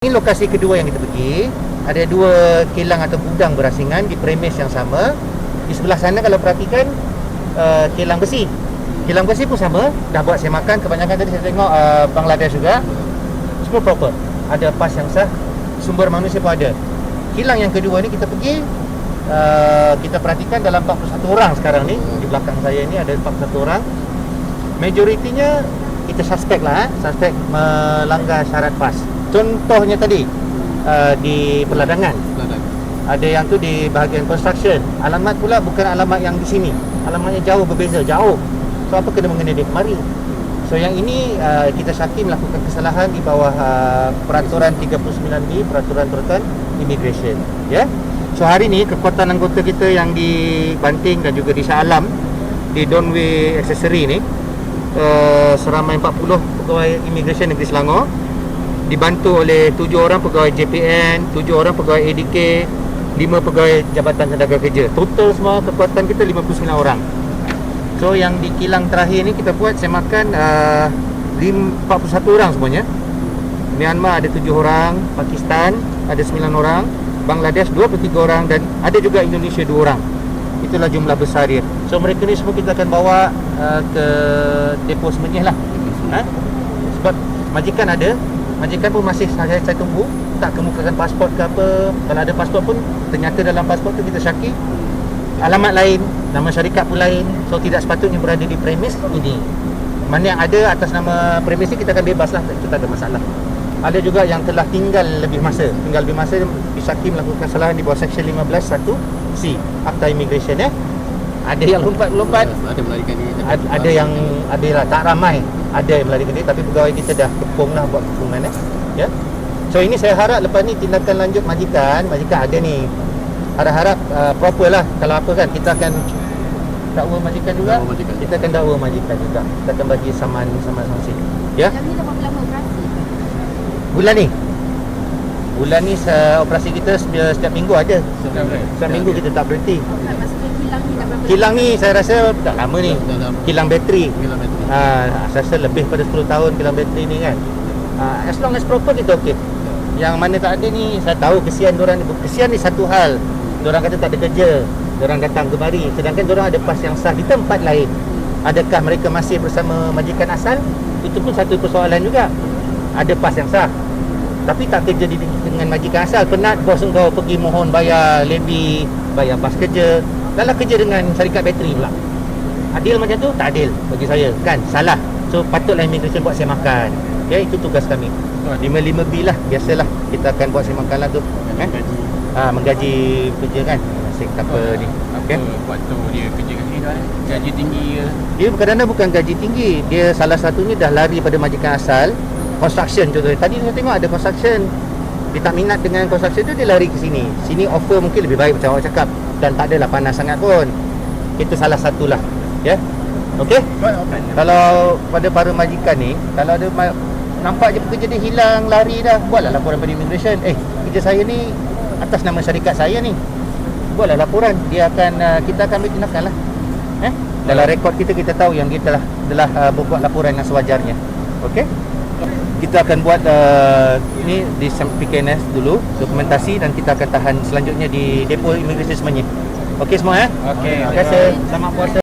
Ini lokasi kedua yang kita pergi. Ada dua kilang atau gudang berasingan di premis yang sama. Di sebelah sana kalau perhatikan kilang besi. Kilang besi pun sama, dah buat semakan. Kebanyakan tadi saya tengok Bangladesh juga. Semua proper. Ada pas yang sah, sumber manusia pun ada. Kilang yang kedua ni kita pergi, kita perhatikan dalam 41 orang sekarang ni. Di belakang saya ni ada 41 orang. Majoritinya kita suspek lah, suspek melanggar syarat pas. Contohnya tadi di peladangan. Ada yang tu di bahagian construction. Alamat pula bukan alamat yang di sini. Alamatnya jauh, berbeza, jauh. So apa kena mengenai dia kemari. So yang ini kita syaki melakukan kesalahan di bawah peraturan 39B, peraturan immigration, ya. So hari ni kekuatan anggota kita yang di Banting dan juga di Shah Alam, di Donway Accessory ni, seramai 40 pegawai immigration negeri Selangor, dibantu oleh 7 orang pegawai JPN, 7 orang pegawai ADK, 5 pegawai Jabatan Tenaga Kerja. Total semua kekuatan kita 59 orang. So yang di kilang terakhir ni kita buat semakan 41 orang semuanya. Myanmar ada 7 orang, Pakistan ada 9 orang, Bangladesh 23 orang dan ada juga Indonesia 2 orang. Itulah jumlah besar dia. So mereka ni semua kita akan bawa ke depo Semenyih lah. Sebab majikan ada. Majikan pun masih saya tunggu, tak kemukakan pasport ke apa. Kalau ada pasport pun ternyata dalam pasport tu kita syaki alamat lain, nama syarikat pun lain. So tidak sepatutnya berada di premis ini. Mana yang ada atas nama premis ni kita akan bebas lah, itu tak ada masalah. Ada juga yang telah tinggal lebih masa disyaki melakukan kesalahan di bawah section 15(1)C Akta Immigration, ya. Ada yang lompat-lompat, ada melarikan diri, ada yang adalah tak ramai, ada yang melarikan diri, tapi pegawai kita dah kepung lah buat kepungan, ya. So ini saya harap lepas ni tindakan lanjut majikan ada ni, harap-harap proper lah. Kalau apa kan kita akan dakwa majikan juga, kita akan dakwa majikan juga, kita akan bagi saman sanksi, ya. Yang ni dah berapa lama operasi? Bulan ni operasi kita setiap minggu ada. Setiap minggu kita tak berhenti. Maksudnya kilang ni dah berapa Kilang ni saya rasa dah lama ni. Kilang bateri. Saya rasa lebih pada 10 tahun kilang bateri ni kan. As long as proper kita okey. Yang mana tak ada ni saya tahu kesian diorang ni. Kesian ni satu hal. Diorang kata tak ada kerja. Diorang datang kemari sedangkan diorang ada pas yang sah di tempat lain. Adakah mereka masih bersama majikan asal? Itu pun satu persoalan juga. Ada pas yang sah tapi tak kerja dengan majikan asal. Penat bos engkau pergi mohon bayar levy, bayar pas kerja, dalam kerja dengan syarikat bateri pula. Adil macam tu? Tak adil bagi saya, kan? Salah. So patutlah immigration buat semakan. Okay, itu tugas kami. 55B lah, biasalah kita akan buat semakan lah tu, kan? Menggaji kerja kan. Asyik apa ni. Okay. Waktu dia kerja kat sini dah gaji tinggi ke? Dia kadang-kadang bukan gaji tinggi. Dia salah satunya dah lari pada majikan asal. Construction contohnya. Tadi saya tengok ada construction. Dia tak minat dengan construction tu, dia lari ke sini. Sini offer mungkin lebih baik macam awak cakap. Dan tak adalah panas sangat pun. Itu salah satulah, ya. Okey? Kalau pada para majikan ni, kalau ada nampak je pekerja dia hilang, lari dah, buatlah laporan pada immigration. Kerja saya ni atas nama syarikat saya ni. Buatlah laporan. Kita akan ambil tindakan lah. Dalam rekod kita tahu yang dia telah berbuat laporan yang sewajarnya. Okey? Kita akan buat ini di PKNS dulu, dokumentasi, dan kita akan tahan selanjutnya di depo immigration Semenyih. Okey semua, ya? Okey. Terima kasih. Selamat puasa.